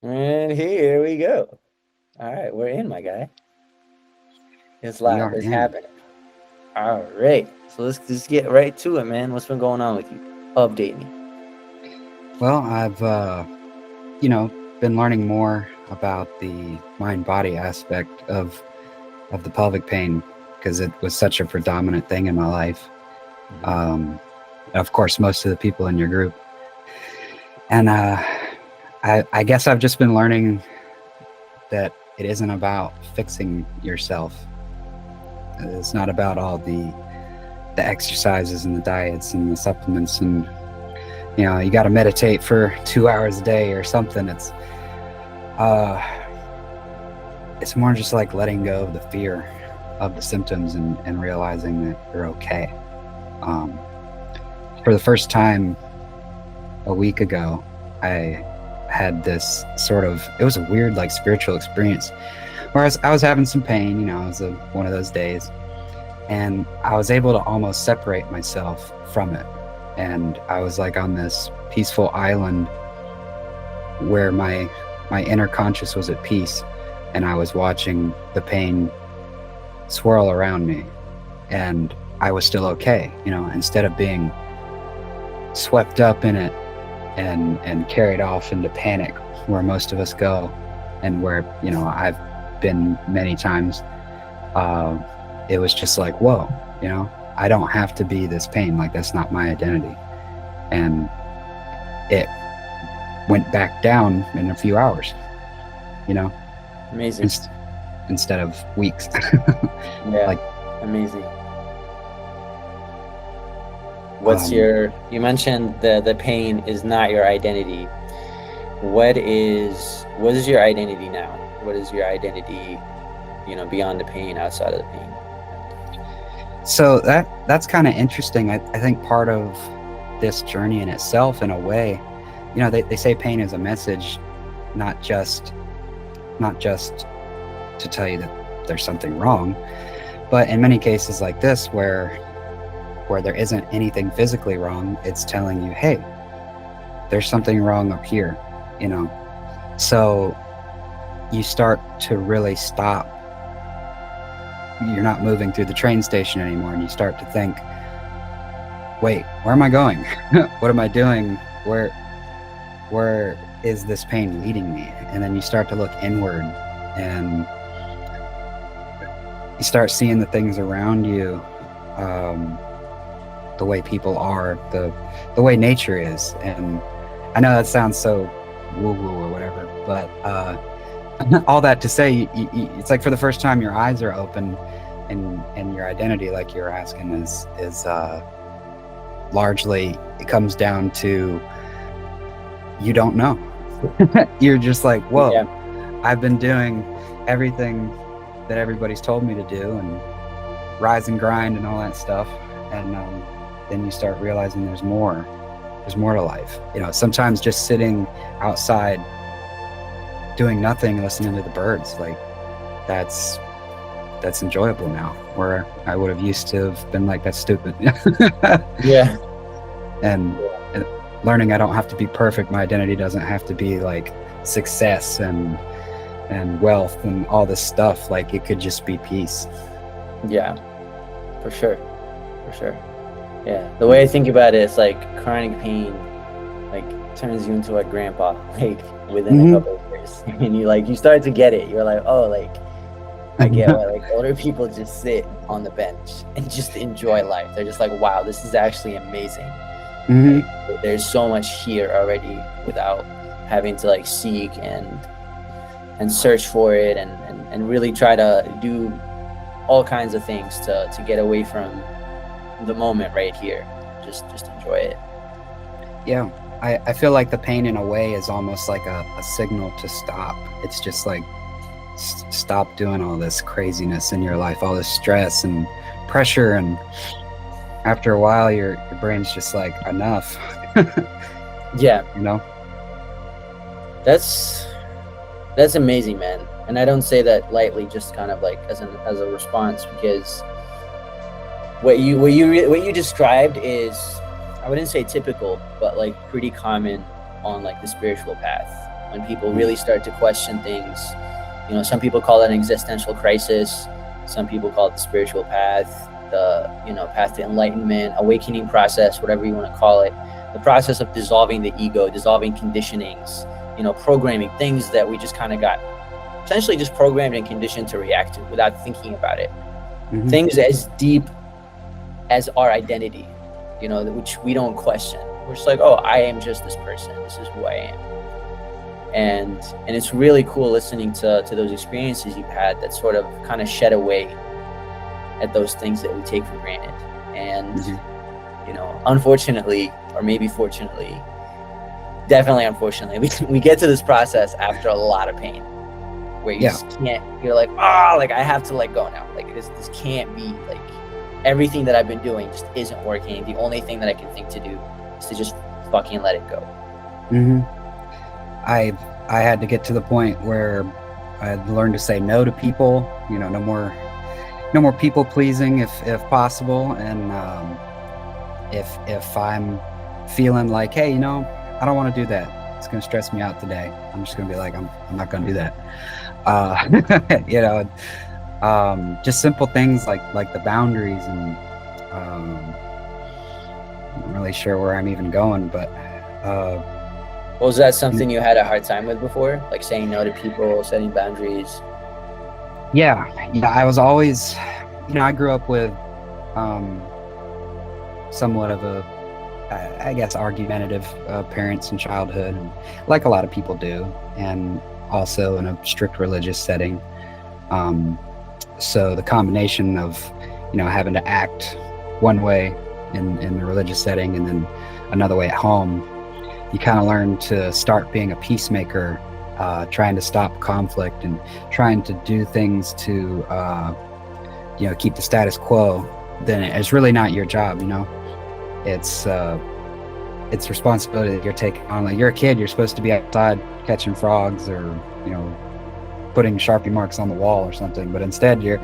And here we go. All right, we're in, my guy. It's We live. are It's in. happening. All right. So let's just get right to it, man. What's been going on with you? Update me. Well, I've been learning more about the mind-body aspect of the pelvic pain because it was such a predominant thing in my life. Um, of course, most of the people in your group, and I guess I've just been learning that it isn't about fixing yourself. It's not about all the exercises and the diets and the supplements and you got to meditate for 2 hours a day or something. Uh, it's more just like letting go of the fear of the symptoms and realizing that you're okay. Um, for the first time a week ago, I had this it was a weird, like, spiritual experience where I was having some pain, it was one of those days, and I was able to almost separate myself from it. And I was like on this peaceful island where my inner conscious was at peace, and I was watching the pain swirl around me, and I was still okay, instead of being swept up in it and carried off into panic where most of us go, and where I've been many times. It was just like, whoa, I don't have to be this pain. Like, that's not my identity. And it went back down in a few hours, Amazing. instead of weeks. Yeah. Like, amazing. um, You mentioned the pain is not your identity. What is your identity now? What is your identity, beyond the pain, outside of the pain? so that's kind of interesting. I think part of this journey in itself, in a way, they say pain is a message, not just to tell you that there's something wrong, but in many cases like this, where there isn't anything physically wrong, it's telling you, hey, there's something wrong up here, so you start to really stop. You're not moving through the train station anymore, and you start to think, wait, where am I going? What am I doing? Where is this pain leading me? And then you start to look inward, and you start seeing the things around you, the way people are, the way nature is. And I know that sounds so woo-woo or whatever, but all that to say, it's like for the first time your eyes are open, and your identity, like you're asking, is largely, it comes down to, you don't know. You're just like, whoa, Yeah. I've been doing everything that everybody's told me to do, and rise and grind and all that stuff, and then you start realizing there's more to life. Sometimes just sitting outside doing nothing, listening to the birds, like, that's enjoyable now, where I would have used to have been like, that's stupid. Yeah. and learning I don't have to be perfect. My identity doesn't have to be like success and wealth and all this stuff. Like, it could just be peace. Yeah. For sure. Yeah. The way I think about it, it's like chronic pain, like, turns you into a grandpa, like, within a couple of years. And you start to get it. You're like, oh, like, I get why, like, older people just sit on the bench and just enjoy life. They're just like, wow, this is actually amazing. Like, there's so much here already without having to, like, seek and search for it, and really try to do all kinds of things to get away from the moment right here. Just enjoy it. Yeah, I feel like the pain, in a way, is almost like a signal to stop. It's just like, stop doing all this craziness in your life, all this stress and pressure, and after a while your brain's just like, enough. Yeah. you know That's amazing, man. And I don't say that lightly, just kind of like as a response, because what you described is, I wouldn't say typical, but like pretty common on like the spiritual path. when people really start to question things. Some people call it an existential crisis. Some people call it the spiritual path, the path to enlightenment, awakening process, whatever you want to call it. The process of dissolving the ego, dissolving conditionings, programming, things that we just kind of got essentially just programmed and conditioned to react to without thinking about it. Things as deep as our identity, which we don't question. We're just like, oh, I am just this person. This is who I am. And it's really cool listening to those experiences you've had that sort of kind of shed away at those things that we take for granted. And, unfortunately, or maybe fortunately, definitely unfortunately, we get to this process after a lot of pain where you just can't, you're like, like I have to let go now. Like this can't be, like everything that I've been doing just isn't working. The only thing that I can think to do is to just fucking let it go. I had to get to the point where I learned to say no to people, no more people pleasing if possible. And if I'm feeling like, hey, I don't want to do that, it's going to stress me out today, I'm just going to be like, I'm not going to do that. Just simple things like the boundaries. And I'm not really sure where I'm even going, but was that something you had a hard time with before, like saying no to people, setting boundaries? Yeah, I was always, I grew up with somewhat of a, I guess, argumentative parents in childhood, and like a lot of people do, and also in a strict religious setting. So the combination of, having to act one way in the religious setting and then another way at home, you kind of learn to start being a peacemaker, trying to stop conflict and trying to do things to, keep the status quo. Then it's really not your job, It's responsibility that you're taking on. Like, you're a kid, you're supposed to be outside catching frogs or, putting Sharpie marks on the wall or something. But instead, you're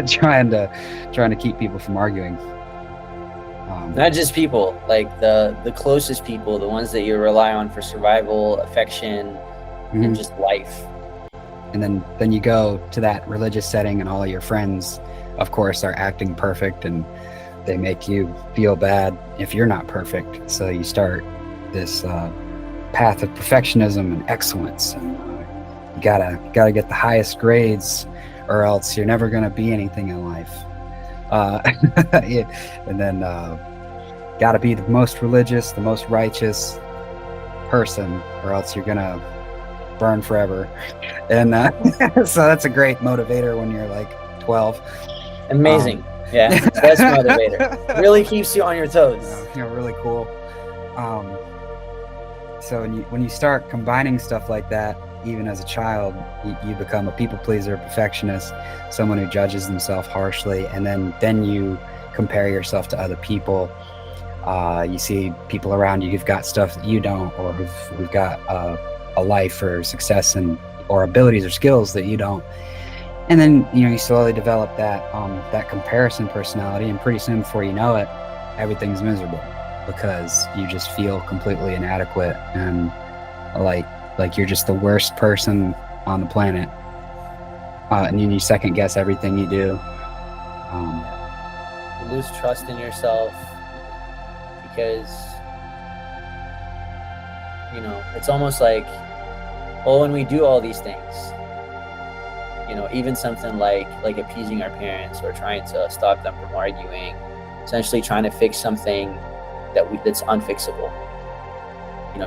trying to keep people from arguing. Not just people, like the closest people, the ones that you rely on for survival, affection, and just life. And then you go to that religious setting, and all of your friends, of course, are acting perfect, and they make you feel bad if you're not perfect. So you start this path of perfectionism and excellence, and you gotta get the highest grades, or else you're never gonna be anything in life. And then gotta be the most religious, the most righteous person, or else you're gonna burn forever. And so that's a great motivator when you're like 12. Amazing. Best motivator. Really keeps you on your toes. Really cool. So when you start combining stuff like that, even as a child, you become a people pleaser, a perfectionist, someone who judges themselves harshly, and then you compare yourself to other people. You see people around you who've got stuff that you don't, or who've got a life or success or abilities or skills that you don't. And then you slowly develop that comparison personality, and pretty soon, before you know it, everything's miserable because you just feel completely inadequate and like you're just the worst person on the planet. And you second guess everything you do. You lose trust in yourself because it's almost like, well, when we do all these things, even something like appeasing our parents or trying to stop them from arguing, essentially trying to fix something that's unfixable,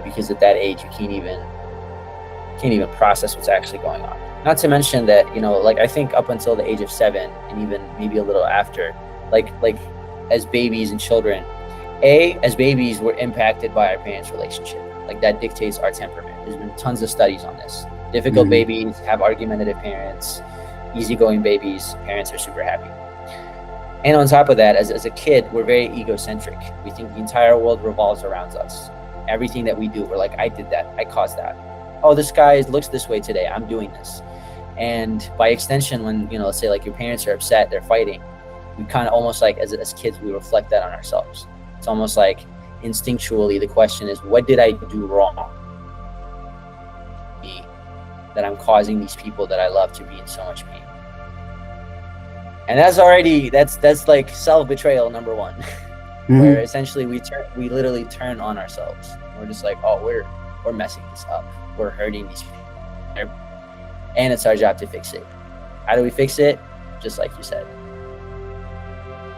because at that age you can't even process what's actually going on. Not to mention that, I think up until the age of 7, and even maybe a little after, like as babies and children, as babies, we're impacted by our parents' relationship. Like, that dictates our temperament. There's been tons of studies on this. Difficult babies have argumentative parents. Easygoing babies, parents are super happy. And on top of that, as a kid, we're very egocentric. We think the entire world revolves around us. Everything that we do, we're like, I did that, I caused that. Oh, this guy looks this way today, I'm doing this. And by extension, when, let's say like your parents are upset, they're fighting, we kind of almost like, as kids, we reflect that on ourselves. It's almost like instinctually the question is, what did I do wrong? that I'm causing these people that I love to be in so much pain? And that's like self-betrayal number one, where essentially we literally turn on ourselves. We're just like, oh, we're messing this up. We're hurting these people. And it's our job to fix it. How do we fix it? Just like you said,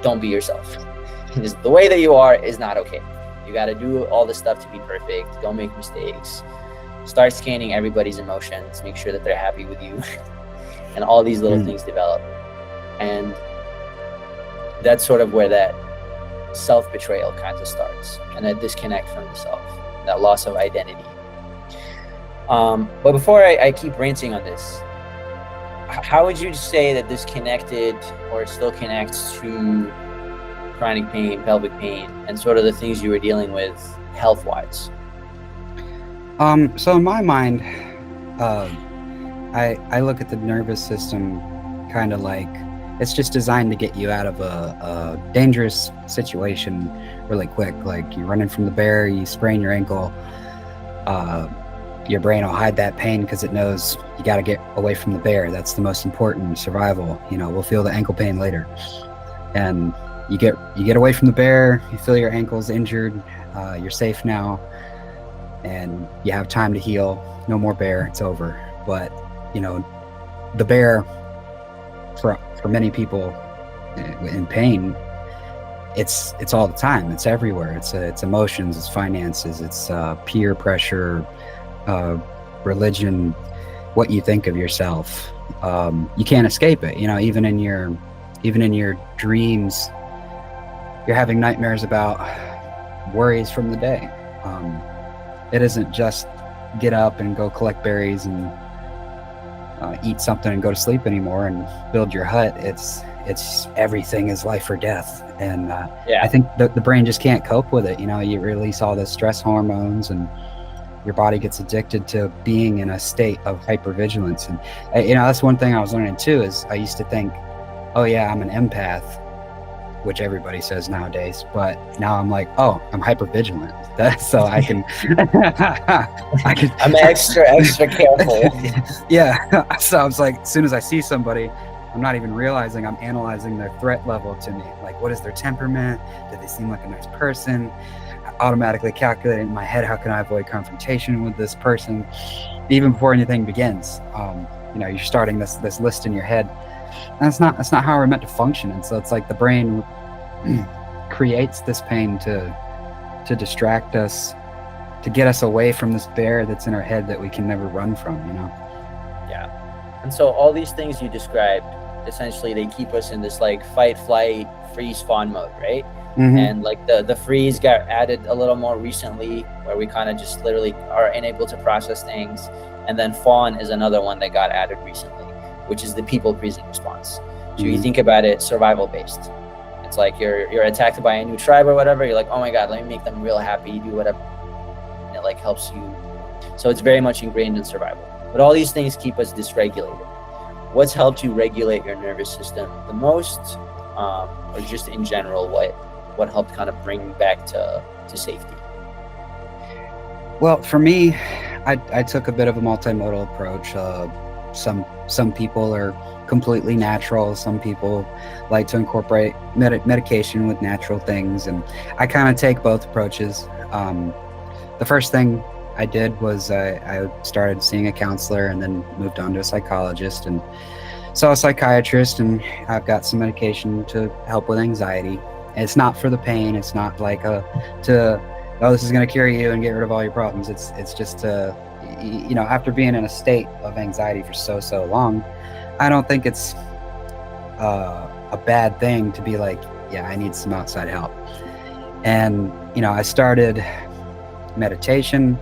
don't be yourself. Just the way that you are is not okay. You got to do all this stuff to be perfect. Don't make mistakes. Start scanning everybody's emotions. Make sure that they're happy with you. And all these little things develop. And that's sort of where that self-betrayal kind of starts, and that disconnect from the self, that loss of identity. But before I keep ranting on this, how would you say that this connected or still connects to chronic pain, pelvic pain, and sort of the things you were dealing with health-wise? So in my mind, I look at the nervous system kind of like it's just designed to get you out of a dangerous situation really quick. Like you're running from the bear, you sprain your ankle, your brain will hide that pain because it knows you got to get away from the bear. That's the most important survival. We'll feel the ankle pain later. And you get away from the bear, you feel your ankle's injured, you're safe now, and you have time to heal. No more bear, it's over. But the bear, for many people in pain, it's all the time. It's everywhere. It's emotions, it's finances, it's peer pressure, religion, what you think of yourself. You can't escape it. Even in your dreams, you're having nightmares about worries from the day. It isn't just get up and go collect berries and eat something and go to sleep anymore and build your hut. It's everything is life or death. And I think the brain just can't cope with it. You release all the stress hormones and your body gets addicted to being in a state of hypervigilance. And that's one thing I was learning too, is I used to think, oh yeah, I'm an empath, which everybody says nowadays, but now I'm like, oh, I'm hypervigilant. So I can I'm extra careful. Yeah. So I was like, as soon as I see somebody, I'm not even realizing I'm analyzing their threat level to me. Like, what is their temperament? Do they seem like a nice person? Automatically calculating in my head, how can I avoid confrontation with this person? Even before anything begins, you're starting this list in your head. And that's not how we're meant to function. And so it's like the brain creates this pain to distract us, to get us away from this bear that's in our head that we can never run from. Yeah. And so all these things you described, essentially they keep us in this like fight, flight, freeze, fawn mode, right? Mm-hmm. And like the freeze got added a little more recently, where we kind of just literally are unable to process things. And then fawn is another one that got added recently, which is the people pleasing response. So you think about it, survival based. It's like you're attacked by a new tribe or whatever. You're like, oh my God, let me make them real happy, do whatever. And it like helps you. So it's very much ingrained in survival. But all these things keep us dysregulated. What's helped you regulate your nervous system the most, or just in general, what helped kind of bring you back to safety? Well, for me, I took a bit of a multimodal approach. Some people are completely natural. Some people like to incorporate medication with natural things, and I kind of take both approaches. The first thing I did was I started seeing a counselor, and then moved on to a psychologist, and saw a psychiatrist, and I've got some medication to help with anxiety. And it's not for the pain. It's not like this is going to cure you and get rid of all your problems. It's just after being in a state of anxiety for so long, I don't think it's a bad thing to be like, yeah, I need some outside help. And I started meditation,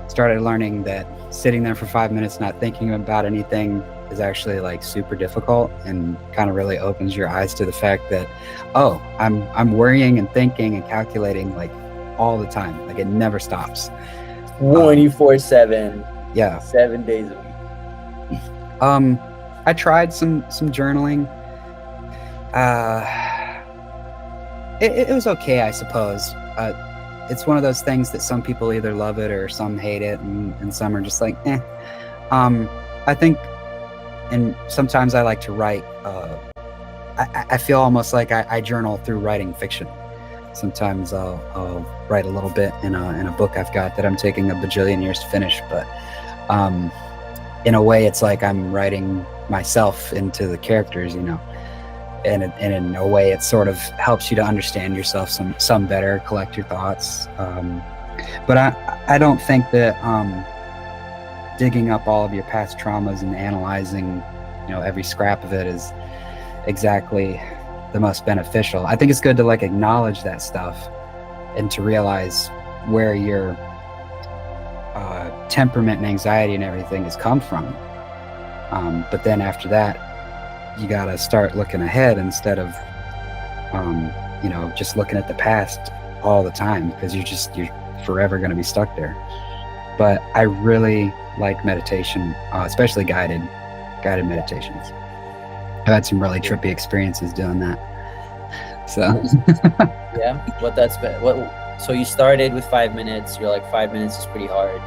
started learning that sitting there for 5 minutes not thinking about anything is actually like super difficult, and kind of really opens your eyes to the fact that, oh, I'm worrying and thinking and calculating like all the time. Like it never stops. 24/7. Yeah. 7 days a week. I tried some journaling. It was okay, I suppose. It's one of those things that some people either love it or some hate it, and some are just like, eh. I think, and sometimes I like to write. I feel almost like I journal through writing fiction. Sometimes I'll write a little bit in a book I've got that I'm taking a bajillion years to finish. But in a way, it's like I'm writing myself into the characters, you know. And in a way, it sort of helps you to understand yourself some better, collect your thoughts. But I don't think that digging up all of your past traumas and analyzing, you know, every scrap of it is exactly the most beneficial. I think it's good to like acknowledge that stuff and to realize where your temperament and anxiety and everything has come from. But then after that, you gotta start looking ahead instead of you know, just looking at the past all the time, because you're forever going to be stuck there. But I really like meditation, especially guided meditations. I've had some really trippy experiences doing that. So yeah, so you started with 5 minutes. You're like, 5 minutes is pretty hard.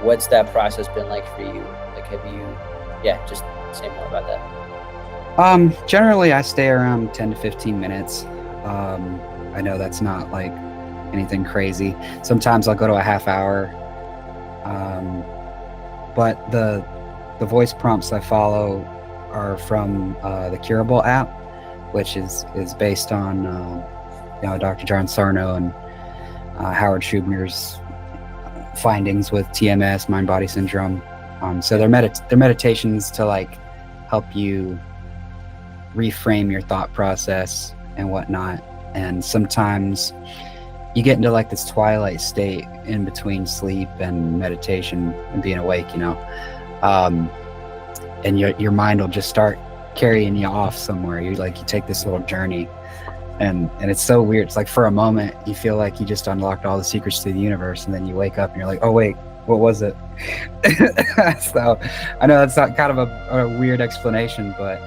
What's that process been like for you? Like, have you, just say more about that. Generally I stay around 10 to 15 minutes. I know that's not like anything crazy. Sometimes I'll go to a half hour. But the voice prompts I follow are from the Curable app, which is based on you know, Dr. John Sarno and Howard Schubner's findings with TMS, mind-body syndrome. So they're meditations to like help you reframe your thought process and whatnot. And sometimes you get into like this twilight state in between sleep and meditation and being awake, you know, and your mind will just start carrying you off somewhere. You take this little journey, and it's so weird. It's like for a moment you feel like you just unlocked all the secrets to the universe, and then you wake up and you're like, oh wait, what was it? So I know that's not kind of a weird explanation, but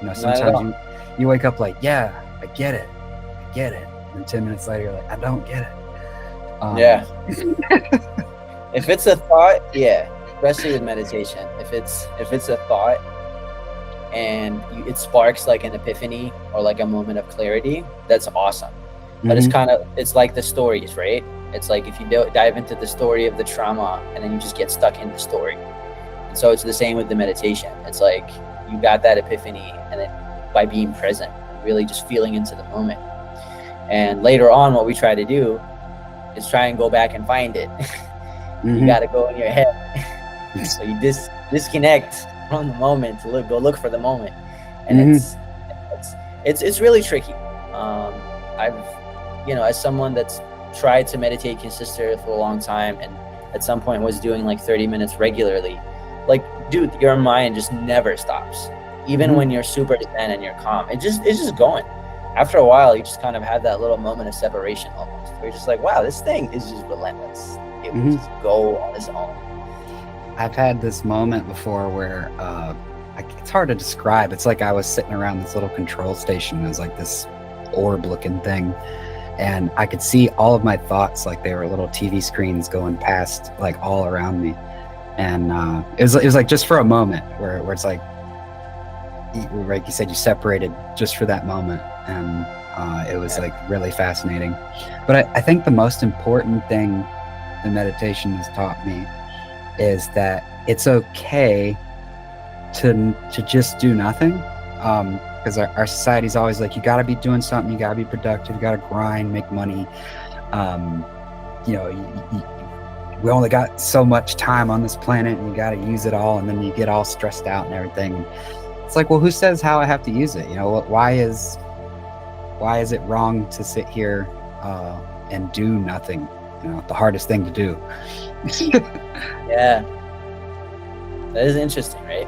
you know, sometimes you wake up like, yeah, I get it, and 10 minutes later you're like, I don't get it. If it's a thought, especially with meditation, if it's a thought and it sparks like an epiphany or like a moment of clarity, that's awesome. But it's like the stories, right? It's like if you dive into the story of the trauma and then you just get stuck in the story. And so it's the same with the meditation. It's like you got that epiphany, and then by being present, really just feeling into the moment. And later on, what we try to do is try and go back and find it. You got to go in your head. So you disconnect from the moment to go look for the moment. And it's really tricky. I've, you know, as someone that's tried to meditate consistently for a long time, and at some point was doing like 30 minutes regularly, like, dude, your mind just never stops. Even when you're super zen and you're calm, it's just going. After a while, you just kind of have that little moment of separation almost, where you're just like, wow, this thing is just relentless. It will just go on its own. I've had this moment before where it's hard to describe. It's like I was sitting around this little control station. It was like this orb-looking thing, and I could see all of my thoughts like they were little TV screens going past, like all around me. And it was like just for a moment where it's like you said, you separated just for that moment, and it was like really fascinating. But I think the most important thing the meditation has taught me is that it's okay to just do nothing, because our society's always like, you got to be doing something, you got to be productive, you got to grind, make money. You know, we only got so much time on this planet, and you got to use it all, and then you get all stressed out and everything. It's like, well, who says how I have to use it? You know, why is it wrong to sit here and do nothing? You know, the hardest thing to do. Yeah, that is interesting, right?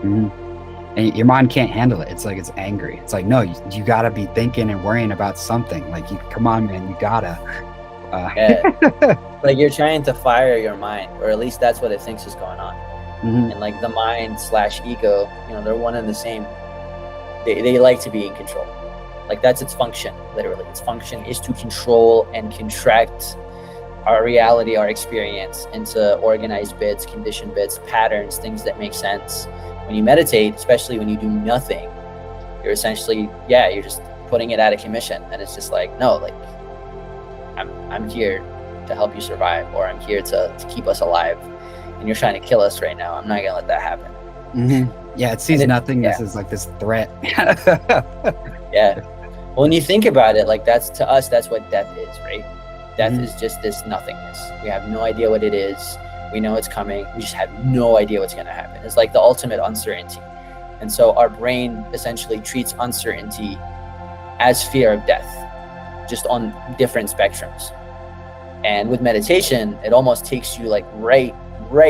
And your mind can't handle it. It's like it's angry. It's like, no, you gotta be thinking and worrying about something. Like, come on, man, you gotta. Like you're trying to fire your mind, or at least that's what it thinks is going on. And like the mind / ego, you know, they're one and the same. They like to be in control. Like that's its function, literally. Its function is to control and contract our reality, our experience into organized bits, conditioned bits, patterns, things that make sense. When you meditate, especially when you do nothing, you're essentially, you're just putting it out of commission. And it's just like, no, like I'm here to help you survive, or I'm here to keep us alive. And you're trying to kill us right now. I'm not gonna let that happen. Yeah, it sees nothingness as like this threat. Yeah. Well, when you think about it, like to us, that's what death is, right? Death is just this nothingness. We have no idea what it is. We know it's coming. We just have no idea what's going to happen. It's like the ultimate uncertainty. And so our brain essentially treats uncertainty as fear of death, just on different spectrums. And with meditation, it almost takes you like right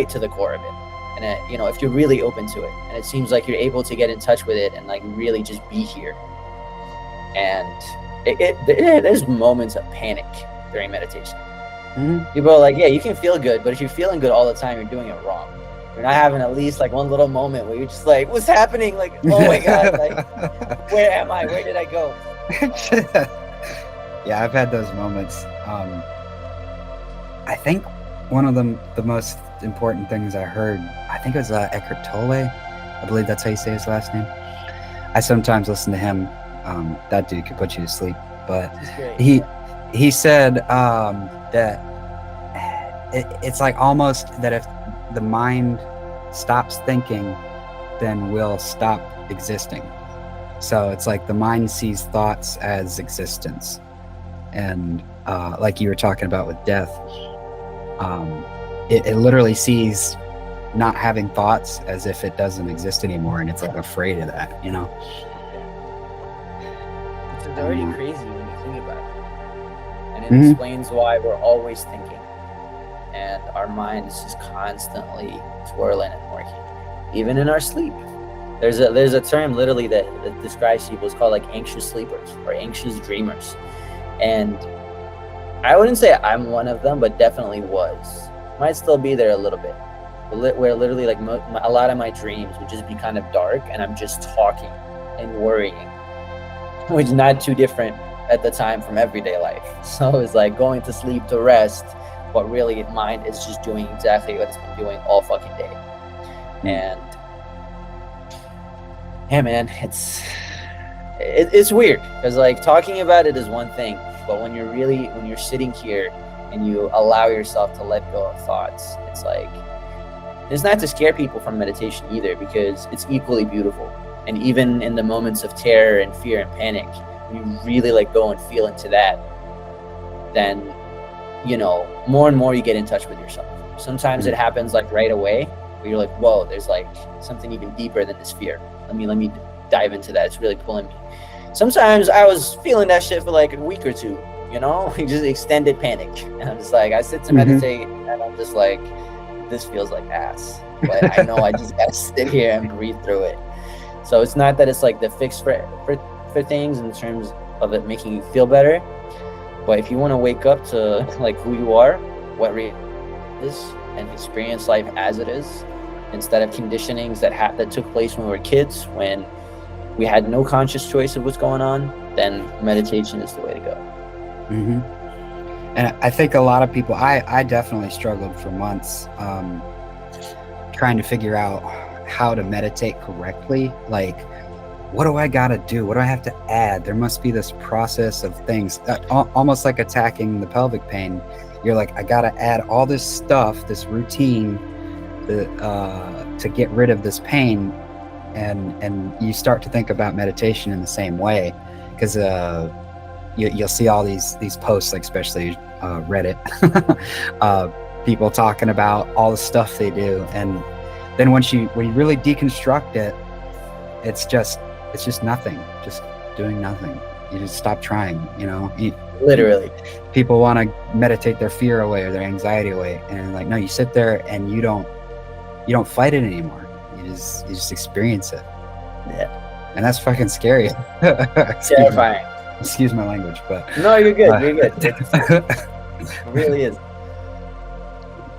to the core of it. And it, if you're really open to it, and it seems like you're able to get in touch with it and like really just be here. And there's moments of panic during meditation. People are like, yeah, you can feel good, but if you're feeling good all the time, you're doing it wrong. You're not having at least like one little moment where you're just like, what's happening? Like, oh my God, like, where am I? Where did I go? Yeah, I've had those moments. I think one of the most important things I heard, I think it was Eckhart Tolle. I believe that's how you say his last name. I sometimes listen to him. That dude could put you to sleep, but he said that it's like almost that if the mind stops thinking, then we'll stop existing. So it's like the mind sees thoughts as existence, and like you were talking about with death, it literally sees not having thoughts as if it doesn't exist anymore, and it's like afraid of that, It's already crazy when you think about it. And it explains why we're always thinking. And our mind is just constantly twirling and working, even in our sleep. There's a term literally that describes people. It's called like anxious sleepers or anxious dreamers. And I wouldn't say I'm one of them, but definitely was. Might still be there a little bit. Where literally like a lot of my dreams would just be kind of dark, and I'm just talking and worrying, which is not too different at the time from everyday life. So it's like going to sleep to rest, but really mind is just doing exactly what it's been doing all fucking day. And yeah, man, it's weird because like talking about it is one thing, but when you're sitting here and you allow yourself to let go of thoughts, it's like, it's not to scare people from meditation either, because it's equally beautiful. And even in the moments of terror and fear and panic, you really like go and feel into that, then more and more you get in touch with yourself. Sometimes it happens like right away, where you're like, whoa, there's like something even deeper than this fear. Let me dive into that. It's really pulling me. Sometimes I was feeling that shit for like a week or two, just extended panic. And I'm just like, I sit to meditate and I'm just like, this feels like ass, but I know I just gotta sit here and breathe through it. So it's not that it's like the fix for things in terms of it making you feel better, but if you want to wake up to like who you are, what reality is, and experience life as it is, instead of conditionings that took place when we were kids, when we had no conscious choice of what's going on, then meditation is the way to go. And I think a lot of people, I definitely struggled for months trying to figure out how to meditate correctly. Like, what do I gotta do? What do I have to add? There must be this process of things, almost like attacking the pelvic pain. You're like, I gotta add all this stuff, this routine to get rid of this pain. And you start to think about meditation in the same way, because you'll see all these posts, like especially Reddit, people talking about all the stuff they do, and then when you really deconstruct it, it's just nothing, just doing nothing. You just stop trying. Literally, people want to meditate their fear away or their anxiety away, and like, no, you sit there and you don't fight it anymore. You just experience it. Yeah, and that's fucking scary. Terrifying. Excuse my language, but no, you're good. You're good. It really is,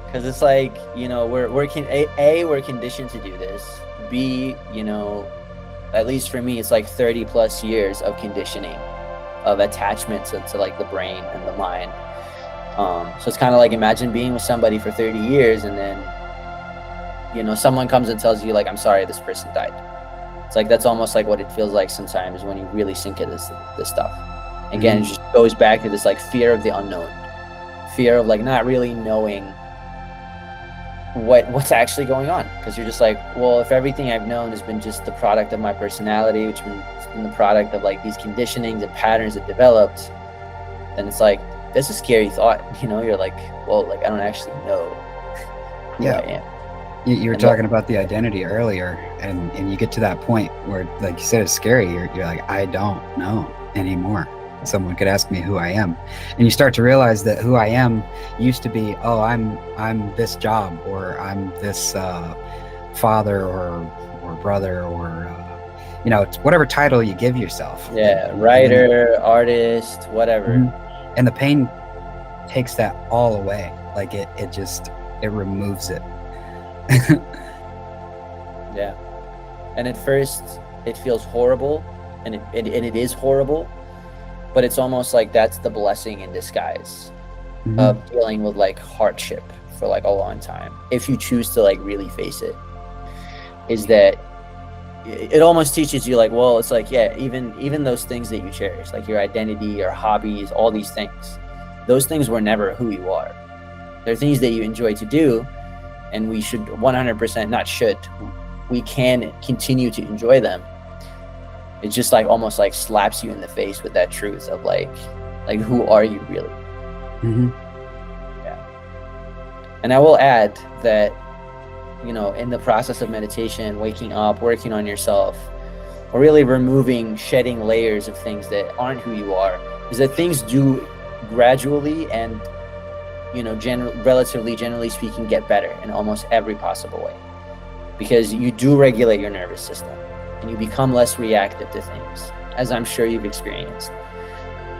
because it's like, we're conditioned to do this. B, at least for me, it's like 30 plus years of conditioning, of attachment to like the brain and the mind. So it's kind of like, imagine being with somebody for 30 years and then, you know, someone comes and tells you like, I'm sorry, this person died. It's like, that's almost like what it feels like sometimes when you really sink into this stuff. Again, it just goes back to this like fear of the unknown, fear of like not really knowing what's actually going on, because you're just like, well, if everything I've known has been just the product of my personality, which has been the product of like these conditionings and patterns that developed, then it's like, that's a scary thought. You know, you're like, well, like I don't actually know who I am. You were talking about the identity earlier, and you get to that point where, like you said, it's scary. You're like, I don't know anymore. Someone could ask me who I am, and you start to realize that who I am used to be, oh, I'm this job, or I'm this father or brother, or you know, it's whatever title you give yourself. Yeah, writer, artist, whatever. And the pain takes that all away. Like it removes it. Yeah. And at first it feels horrible, and it is horrible, but it's almost like that's the blessing in disguise of dealing with like hardship for like a long time. If you choose to like really face it, is that it almost teaches you like, well, it's like, yeah, even those things that you cherish, like your identity, your hobbies, all these things, those things were never who you are. They're things that you enjoy to do, and we should 100%, not should, we can continue to enjoy them. It just like almost like slaps you in the face with that truth of like who are you really? Yeah. And I will add that, you know, in the process of meditation, waking up, working on yourself, or really removing, shedding layers of things that aren't who you are, is that things do gradually and, you know, generally speaking, get better in almost every possible way, because you do regulate your nervous system and you become less reactive to things, as I'm sure you've experienced.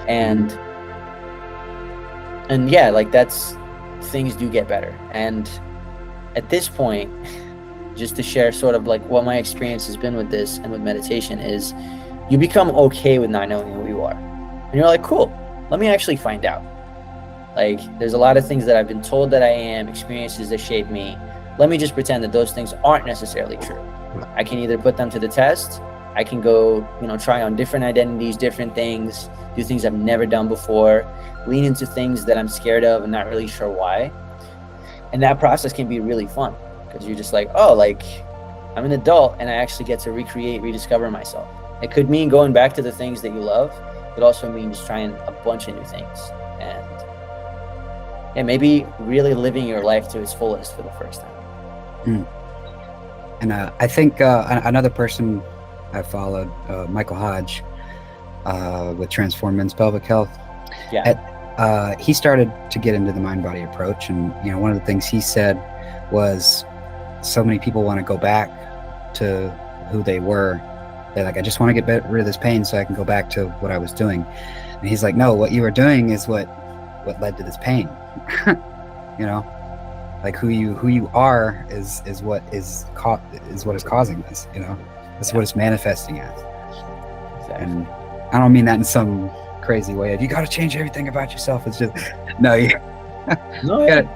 And yeah, like that's, things do get better. And at this point, just to share sort of like what my experience has been with this and with meditation, is you become okay with not knowing who you are. And you're like, cool, let me actually find out. Like, there's a lot of things that I've been told that I am, experiences that shape me. Let me just pretend that those things aren't necessarily true. I can either put them to the test, I can go, you know, try on different identities, different things, do things I've never done before, lean into things that I'm scared of and not really sure why. And that process can be really fun, because you're just like, oh, like I'm an adult and I actually get to recreate, rediscover myself. It could mean going back to the things that you love, but also means trying a bunch of new things. And yeah, maybe really living your life to its fullest for the first time. And I think another person I followed, Michael Hodge, with Transform Men's Pelvic Health. Yeah. He started to get into the mind-body approach, and you know, one of the things he said was, so many people want to go back to who they were. They're like, I just want to get rid of this pain so I can go back to what I was doing. And he's like, no, what you were doing is what led to this pain. You know, like who you are is what is causing this. You know, that's what it's manifesting as. Exactly. And I don't mean that in some crazy way of you got to change everything about yourself. It's just no, you gotta,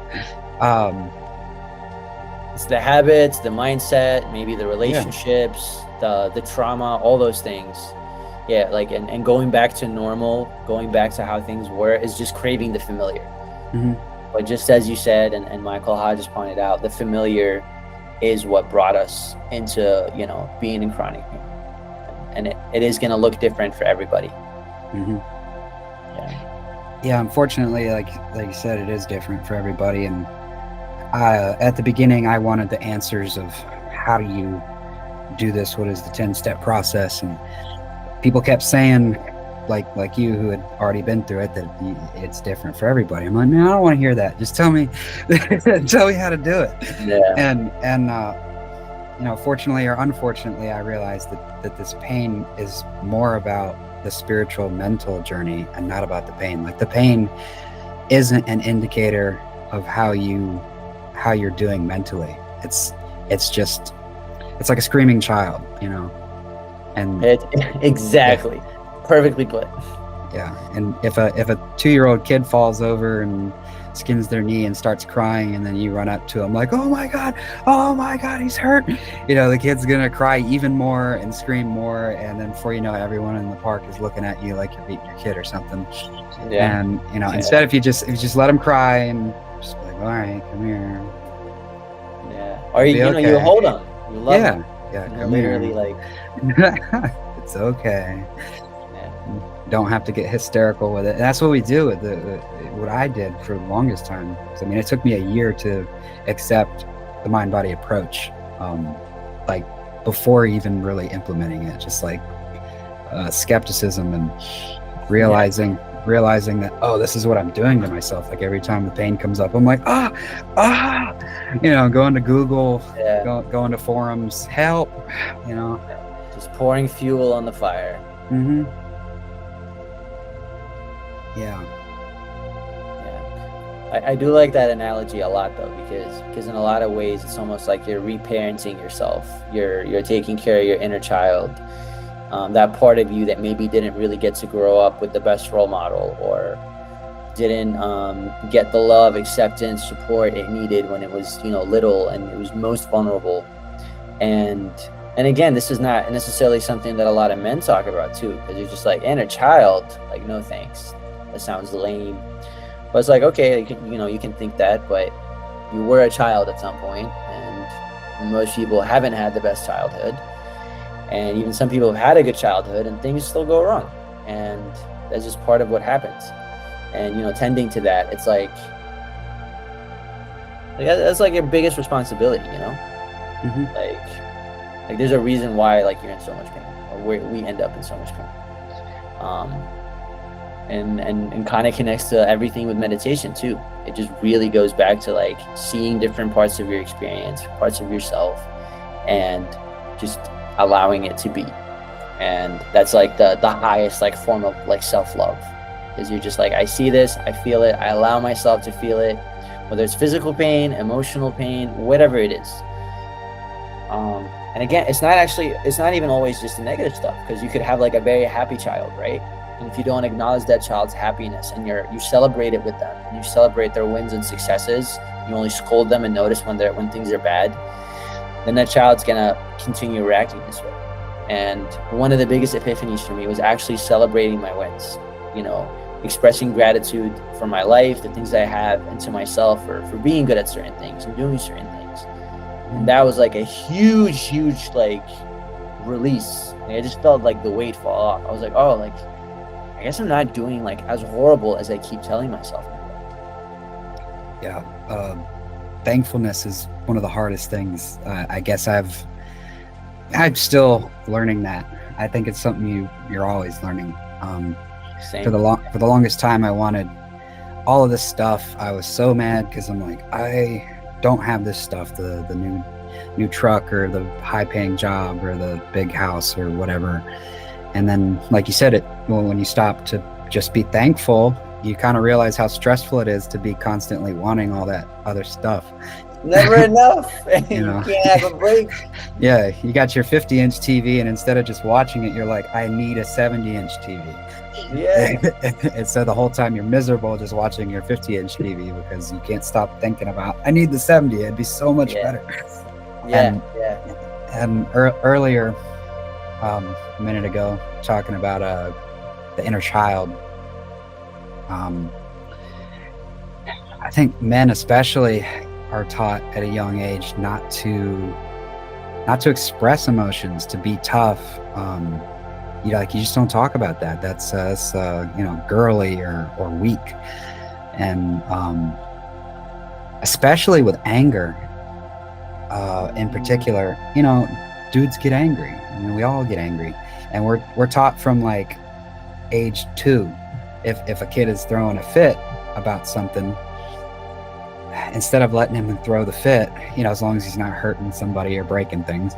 it's the habits, the mindset, maybe the relationships, the trauma, all those things. Yeah, like and going back to normal, going back to how things were, is just craving the familiar. But just as you said, and Michael Hodges pointed out, the familiar is what brought us into, you know, being in chronic pain. And it is going to look different for everybody. Yeah, unfortunately, like you said, it is different for everybody. And at the beginning, I wanted the answers of how do you do this? What is the 10-step process? And people kept saying, like you, who had already been through it, that it's different for everybody. I'm like, man, I don't want to hear that. Just tell me, tell me how to do it. Yeah. And you know, fortunately or unfortunately, I realized that this pain is more about the spiritual, mental journey and not about the pain. Like the pain isn't an indicator of how you're doing mentally. It's like a screaming child, you know. And exactly. Yeah. Perfectly put. Yeah, and if a 2-year-old kid falls over and skins their knee and starts crying, and then you run up to him like, oh my god, he's hurt. The kid's gonna cry even more and scream more, and then before you know it, everyone in the park is looking at you like you're beating your kid or something. Yeah. And instead, if you just let him cry and just be like, all right, come here. Yeah. Or you hold them. You love them. Yeah. Come literally here. It's okay. Don't have to get hysterical with it. And that's what we do with what I did for the longest time. I mean, it took me a year to accept the mind-body approach, before even really implementing it. Just skepticism and realizing that, oh, this is what I'm doing to myself. Like every time the pain comes up, I'm like, going to Google, going to forums, help, just pouring fuel on the fire. Mm-hmm. Yeah. I do like that analogy a lot, though, because in a lot of ways it's almost like you're reparenting yourself. You're taking care of your inner child, that part of you that maybe didn't really get to grow up with the best role model, or didn't get the love, acceptance, support it needed when it was little and it was most vulnerable. And again, this is not necessarily something that a lot of men talk about too, because you're just like, inner child, like, no thanks. That sounds lame. But it's like, okay, you can think that, but you were a child at some point, and most people haven't had the best childhood, and even some people have had a good childhood, and things still go wrong, and that's just part of what happens. And tending to that, it's like that's like your biggest responsibility, Mm-hmm. Like there's a reason why you're in so much pain, or we end up in so much pain. And kind of connects to everything with meditation too. It just really goes back to seeing different parts of your experience, parts of yourself, and just allowing it to be. And that's the highest form of self-love, because you're just I see this, I feel it, I allow myself to feel it, whether it's physical pain, emotional pain, whatever it is. And again, it's not even always just the negative stuff, because you could have a very happy child, right? And if you don't acknowledge that child's happiness, and you celebrate it with them, and you celebrate their wins and successes, you only scold them and notice when things are bad, then that child's gonna continue reacting this way. And one of the biggest epiphanies for me was actually celebrating my wins, expressing gratitude for my life, the things I have, and to myself for being good at certain things and doing certain things. And that was a huge release. I just felt the weight fall off. I was like, oh, I guess I'm not doing as horrible as I keep telling myself. Yeah. Thankfulness is one of the hardest things. I guess I'm still learning that. I think it's something you're always learning. Same. For the longest time, I wanted all of this stuff. I was so mad because I'm like, I don't have this stuff, the new truck, or the high-paying job, or the big house, or whatever. And then, like you said, when you stop to just be thankful, you kind of realize how stressful it is to be constantly wanting all that other stuff. Never enough. You can't have a break. Yeah, you got your 50-inch TV, and instead of just watching it, you're like, I need a 70-inch TV. Yeah. And so the whole time you're miserable just watching your 50-inch TV, because you can't stop thinking about, I need the 70. It'd be so much better. Yeah. And earlier, a minute ago, talking about the inner child. I think men especially are taught at a young age not to express emotions, to be tough. You just don't talk about that. That's girly or weak. And especially with anger, in particular, dudes get angry. We all get angry, and we're taught from age 2, if a kid is throwing a fit about something, instead of letting him throw the fit, as long as he's not hurting somebody or breaking things,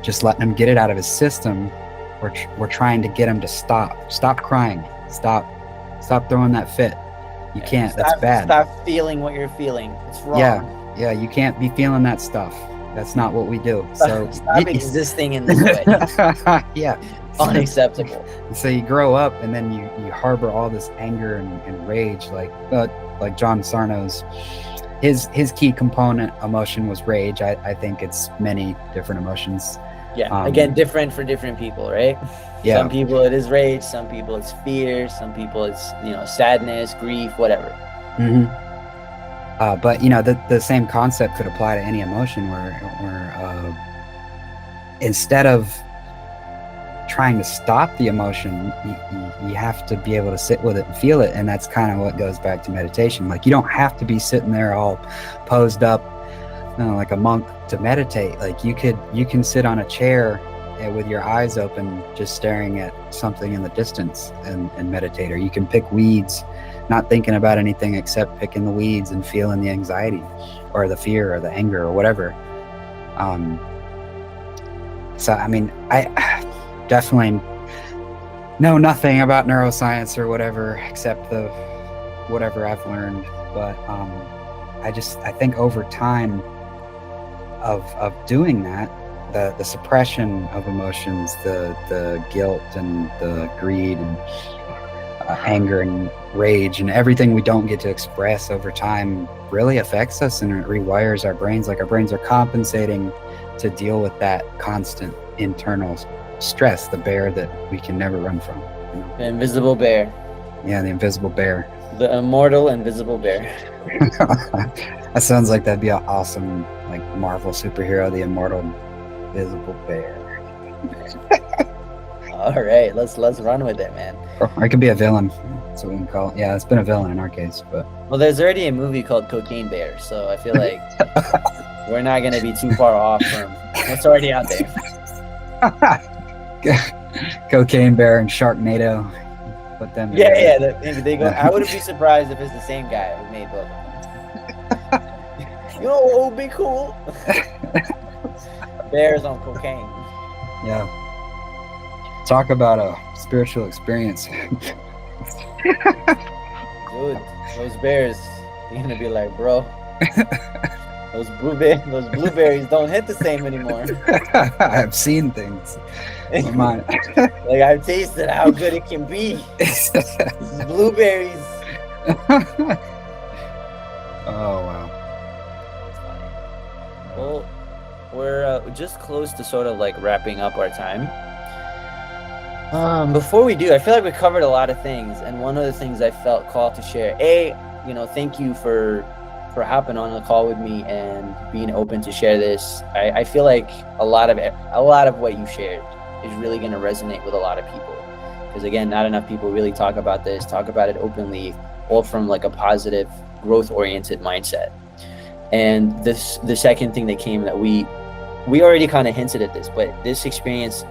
just letting him get it out of his system. We're trying to get him to stop crying, stop throwing that fit. You can't. That's bad. Stop feeling what you're feeling. It's wrong. Yeah, you can't be feeling that stuff. That's not what we do. So Stop existing in this way. yeah. Unacceptable. So you grow up and then you harbor all this anger and rage, like John Sarno's, his key component emotion was rage. I think it's many different emotions. Yeah, again, different for different people, right? Yeah. Some people it is rage, some people it's fear, some people it's, sadness, grief, whatever. Mm-hmm. But the same concept could apply to any emotion where instead of trying to stop the emotion, you have to be able to sit with it and feel it. And that's kind of what goes back to meditation. Like, you don't have to be sitting there all posed up, like a monk to meditate. Like, you can sit on a chair with your eyes open, just staring at something in the distance and meditate. Or you can pick weeds, not thinking about anything except picking the weeds and feeling the anxiety or the fear or the anger or whatever. So, I mean, I definitely know nothing about neuroscience or whatever, except whatever I've learned. But I think over time of doing that, the suppression of emotions, the guilt and the greed and anger and rage and everything we don't get to express over time really affects us, and it rewires our brains. Like, our brains are compensating to deal with that constant internal stress, the bear that we can never run from. The invisible bear. Yeah, the invisible bear. The immortal invisible bear. That sounds like that'd be an awesome, like, Marvel superhero, the immortal invisible bear. All right, let's run with it, man. Or it could be a villain. That's what we can call it. Yeah, it's been a villain in our case, but well, there's already a movie called Cocaine Bear, so I feel like we're not gonna be too far off from what's already out there. Cocaine Bear and Sharknado. Put them together. They go. I wouldn't be surprised if it's the same guy who made both of them. What would be cool? Bears on cocaine. Yeah. Talk about a spiritual experience. Dude, those bears, you're gonna be like, bro, those blueberries don't hit the same anymore. I've seen things. Like, I've tasted how good it can be. These blueberries. Oh, wow. That's funny. Well, we're just close to sort of like wrapping up our time. Before we do, I feel like we covered a lot of things, and one of the things I felt called to share, thank you for hopping on the call with me and being open to share this. I feel like a lot of what you shared is really going to resonate with a lot of people, because again, not enough people really talk about it openly, all from like a positive, growth-oriented mindset. And the second thing that came, that we already kind of hinted at this, but this experience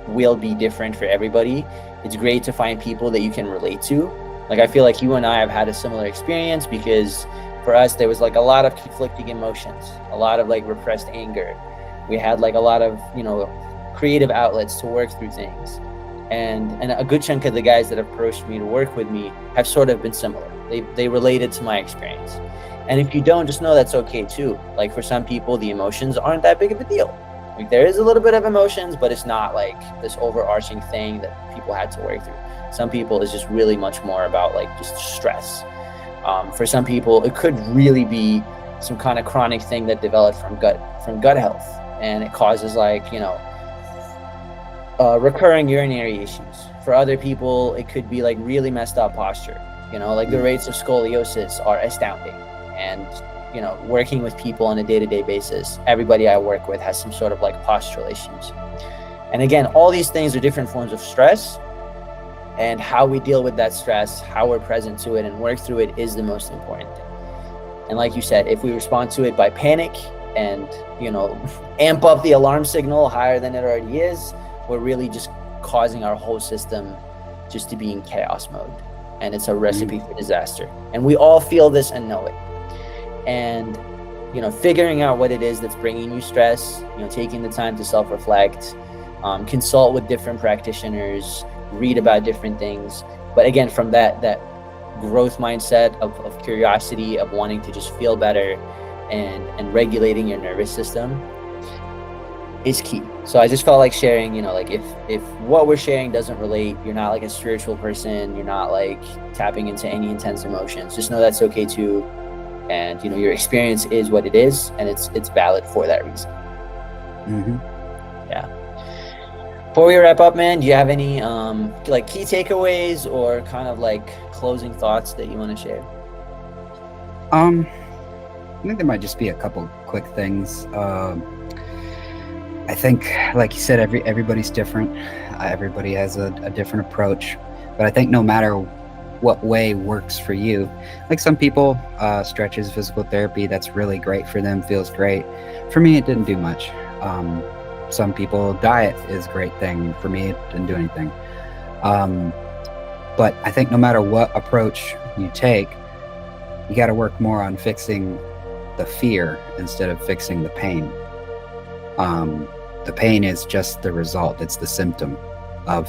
will be different for everybody. It's great to find people that you can relate to. Like, I feel like you and I have had a similar experience, because for us there was like a lot of conflicting emotions, a lot of like repressed anger. We had like a lot of creative outlets to work through things, and a good chunk of the guys that approached me to work with me have sort of been similar. They related to my experience. And if you don't, just know that's okay too. Like, for some people the emotions aren't that big of a deal. Like, there is a little bit of emotions, but it's not like this overarching thing that people had to work through. Some people it's just really much more about like just stress. For some people it could really be some kind of chronic thing that developed from gut health, and it causes like recurring urinary issues. For other people it could be like really messed up posture. Like the rates of scoliosis are astounding. And working with people on a day-to-day basis, everybody I work with has some sort of like postural issues. And again, all these things are different forms of stress, and how we deal with that stress, how we're present to it and work through it, is the most important thing. And like you said, if we respond to it by panic and amp up the alarm signal higher than it already is, we're really just causing our whole system just to be in chaos mode, and it's a recipe for disaster. And we all feel this and know it. And figuring out what it is that's bringing you stress, taking the time to self-reflect, consult with different practitioners, read about different things. But again, from that growth mindset of curiosity, of wanting to just feel better and regulating your nervous system, is key. So I just felt like sharing, like if what we're sharing doesn't relate, you're not like a spiritual person, you're not like tapping into any intense emotions, just know that's okay too. And your experience is what it is, and it's valid for that reason. Yeah. Before we wrap up, man, do you have any like key takeaways or kind of like closing thoughts that you want to share? I think there might just be a couple quick things. I think, like you said, everybody's different. Everybody has a different approach, but I think no matter what way works for you, like some people, stretches, physical therapy, that's really great for them, feels great. For me, it didn't do much. Some people, diet is a great thing. For me, it didn't do anything. But I think no matter what approach you take, you got to work more on fixing the fear instead of fixing the pain. The pain is just the result. It's the symptom of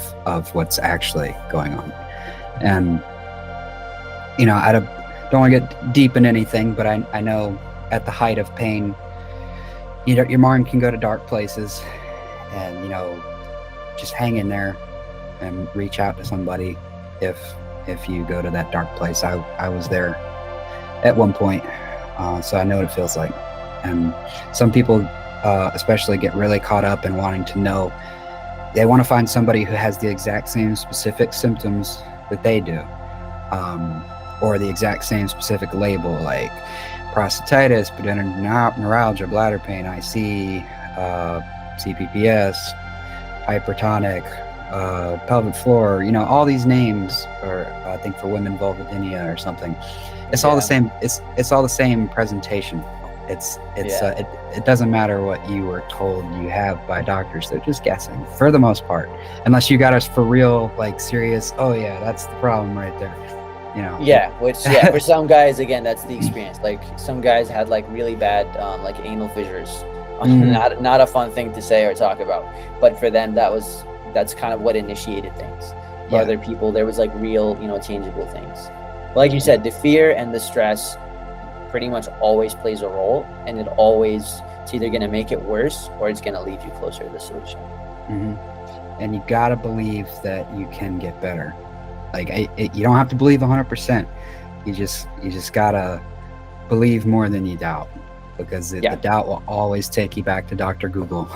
what's actually going on. And, I don't want to get deep in anything, but I know at the height of pain, your mind can go to dark places, and, just hang in there and reach out to somebody if you go to that dark place. I was there at one point, so I know what it feels like. And some people, especially, get really caught up in wanting to know. They want to find somebody who has the exact same specific symptoms that they do, or the exact same specific label, like prostatitis, pudendal neuralgia, bladder pain, IC, CPPS, hypertonic, pelvic floor. All these names, or I think for women, vulvodynia or something. It's all the same. It's all the same presentation. It doesn't matter what you were told you have by doctors. They're just guessing for the most part, unless you got us for real, like serious. Oh yeah, that's the problem right there. Which for some guys, again, that's the experience. Like some guys had like really bad like anal fissures. Not a fun thing to say or talk about, but for them that's kind of what initiated things. For other people, there was like real tangible things. Like you said, the fear and the stress pretty much always plays a role, and it's either going to make it worse or it's going to lead you closer to the solution. And you got to believe that you can get better. Like you don't have to believe 100%. You just got to believe more than you doubt, because the doubt will always take you back to Dr. Google.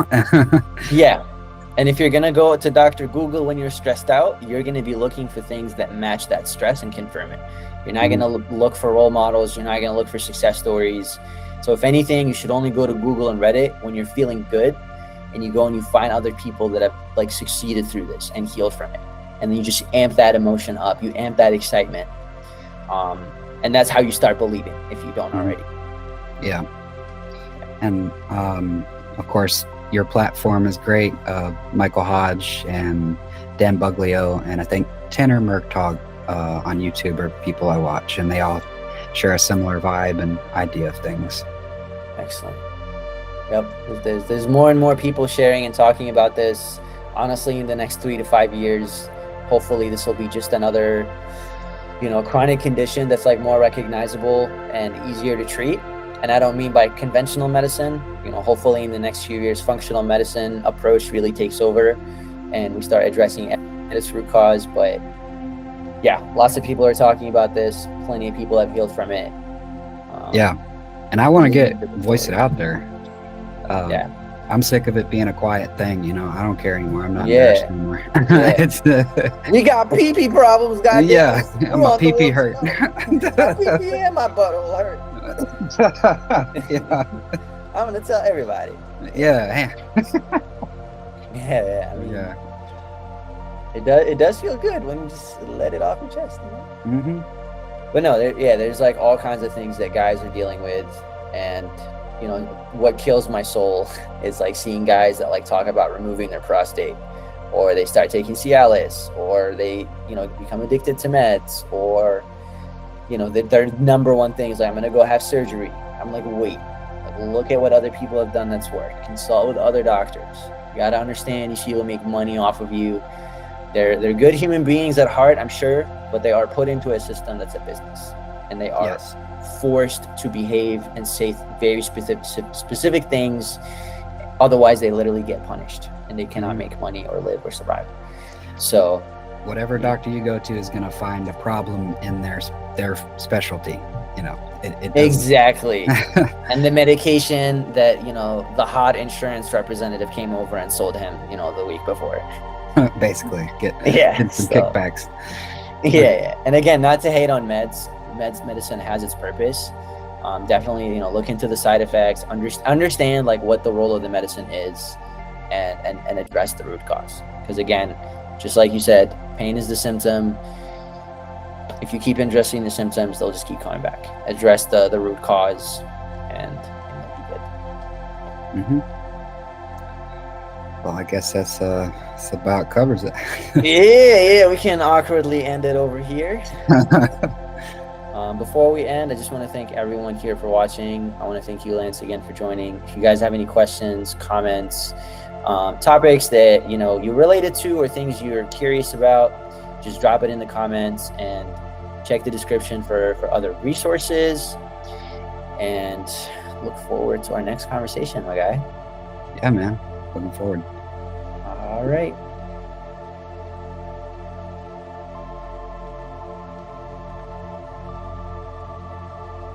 And if you're going to go to Dr. Google when you're stressed out, you're going to be looking for things that match that stress and confirm it. You're not going to look for role models. You're not going to look for success stories. So if anything, you should only go to Google and Reddit when you're feeling good, and you go and you find other people that have like succeeded through this and healed from it. And then you just amp that emotion up. You amp that excitement. And that's how you start believing, if you don't already. Yeah. And of course, your platform is great. Michael Hodge and Dan Buglio, and I think Tanner Merktog on YouTube are people I watch, and they all share a similar vibe and idea of things. Excellent. Yep. There's more and more people sharing and talking about this. Honestly, in the next 3 to 5 years, hopefully this will be just another, chronic condition that's like more recognizable and easier to treat. And I don't mean by conventional medicine. Hopefully in the next few years, functional medicine approach really takes over, and we start addressing its root cause. But lots of people are talking about this. Plenty of people have healed from it. And I want to voice it out there. I'm sick of it being a quiet thing. I don't care anymore. I'm not embarrassed anymore. We got pee-pee problems, guys. My pee-pee hurt. My pee-pee and my butthole hurt. I'm gonna tell everybody. It does feel good when you just let it off your chest. But no, there's like all kinds of things that guys are dealing with, and what kills my soul is like seeing guys that like talk about removing their prostate, or they start taking Cialis, or they become addicted to meds, or their number one thing is like, I'm gonna go have surgery. I'm like, wait, look at what other people have done that's worked. Consult with other doctors. You gotta understand, these people make money off of you. They're good human beings at heart, I'm sure, but they are put into a system that's a business, and they are forced to behave and say very specific things Otherwise, they literally get punished and they cannot make money or live or survive. So whatever doctor you go to is going to find a problem in their specialty. You know, it exactly. And the medication that, you know, the hot insurance representative came over and sold him, you know, the week before. Basically, get some kickbacks. Yeah. And again, not to hate on medicine has its purpose. Definitely, you know, look into the side effects, understand like what the role of the medicine is, and address the root cause. Because again, just like you said, pain is the symptom. If you keep addressing the symptoms, they'll just keep coming back. Address the root cause, and you'll be good. Mm-hmm. Well, I guess that's about covers it. Yeah, we can awkwardly end it over here. Before we end, I just want to thank everyone here for watching. I want to thank you, Lance, again for joining. If you guys have any questions, comments, topics that, you know, you related to or things you're curious about, just drop it in the comments and check the description for other resources. And look forward to our next conversation, my guy. Yeah, man. Looking forward. All right.